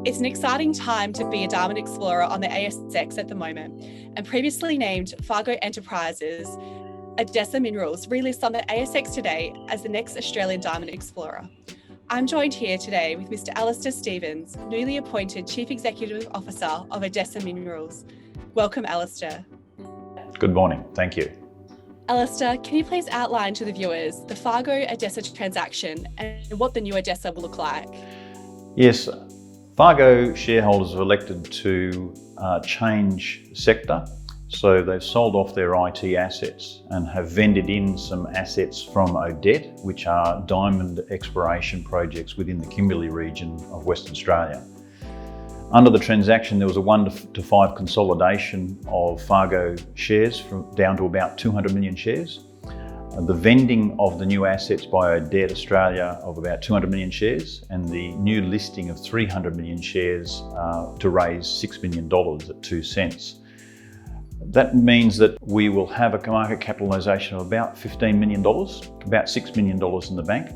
It's an exciting time to be a diamond explorer on the ASX at the moment, and previously named Fargo Enterprises, Odessa Minerals relists on the ASX today as the next Australian diamond explorer. I'm joined here today with Mr. Alistair Stephens, newly appointed Chief Executive Officer of Odessa Minerals. Welcome, Alistair. Good morning, thank you. Alistair, can you please outline to the viewers the Fargo Odessa transaction and what the new Odessa will look like? Yes, Fargo shareholders have elected to change sector. So they've sold off their IT assets and have vended in some assets from Odette, which are diamond exploration projects within the Kimberley region of Western Australia. Under the transaction, there was a 1-to-5 consolidation of Fargo shares down to about 200 million shares. The vending of the new assets by Odette Australia of about 200 million shares, and the new listing of 300 million shares to raise $6 million at 2 cents. That means that we will have a market capitalisation of about $15 million, about $6 million in the bank,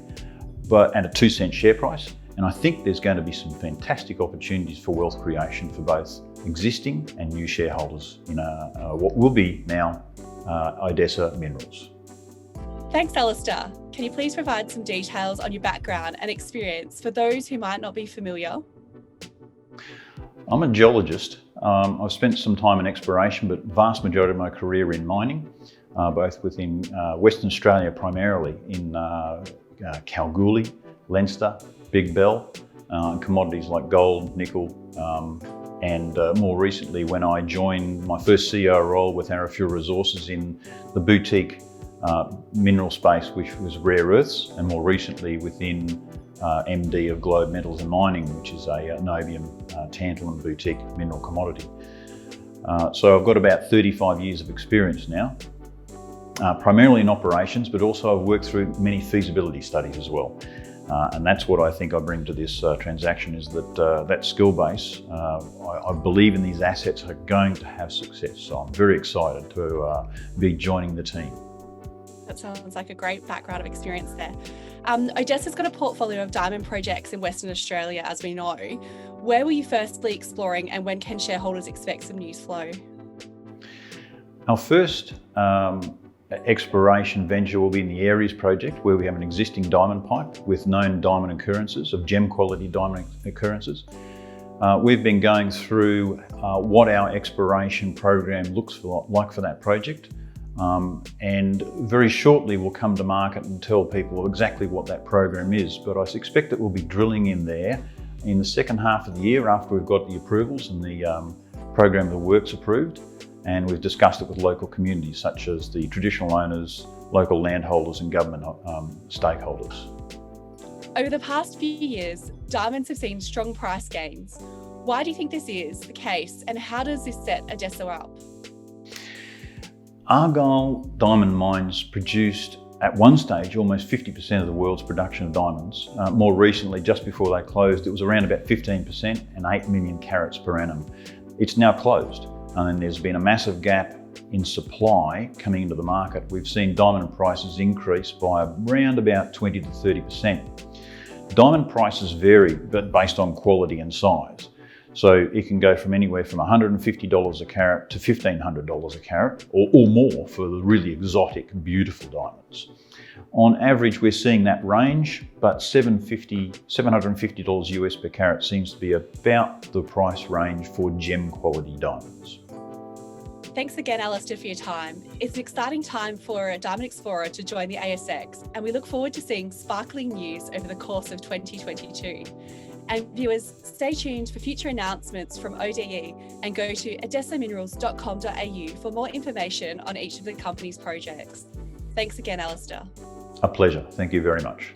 and a 2 cent share price. And I think there's going to be some fantastic opportunities for wealth creation for both existing and new shareholders in what will be now Odessa Minerals. Thanks, Alistair. Can you please provide some details on your background and experience for those who might not be familiar? I'm a geologist. I've spent some time in exploration, but vast majority of my career in mining, both within Western Australia primarily, in Kalgoorlie, Leinster, Big Bell, commodities like gold, nickel, and more recently when I joined my first CEO role with Arafura Resources in the boutique mineral space, which was rare earths, and more recently within MD of Globe Metals and Mining, which is a niobium tantalum boutique mineral commodity. So I've got about 35 years of experience now, primarily in operations, but also I've worked through many feasibility studies as well. And that's what I think I bring to this transaction, is that that skill base. I believe in these assets are going to have success. So I'm very excited to be joining the team. That sounds like a great background of experience there. Odessa's got a portfolio of diamond projects in Western Australia, as we know. Where were you firstly exploring, and when can shareholders expect some news flow? Our first exploration venture will be in the Aries project, where we have an existing diamond pipe with known diamond occurrences, of gem quality diamond occurrences. We've been going through what our exploration program looks like for that project. And very shortly we'll come to market and tell people exactly what that program is. But I expect that we'll be drilling in there in the second half of the year after we've got the approvals and the program of the works approved. And we've discussed it with local communities such as the traditional owners, local landholders and government stakeholders. Over the past few years, diamonds have seen strong price gains. Why do you think this is the case, and how does this set Odessa up? Argyle diamond mines produced at one stage almost 50% of the world's production of diamonds. More recently, just before they closed, it was around about 15% and 8 million carats per annum. It's now closed, and there's been a massive gap in supply coming into the market. We've seen diamond prices increase by around about 20 to 30%. Diamond prices vary, but based on quality and size. So it can go from anywhere from $150 a carat to $1,500 a carat, or more for the really exotic, beautiful diamonds. On average, we're seeing that range, but $750 US per carat seems to be about the price range for gem quality diamonds. Thanks again, Alistair, for your time. It's an exciting time for a diamond explorer to join the ASX, and we look forward to seeing sparkling news over the course of 2022. And viewers, stay tuned for future announcements from ODE and go to odessaminerals.com.au for more information on each of the company's projects. Thanks again, Alistair. A pleasure. Thank you very much.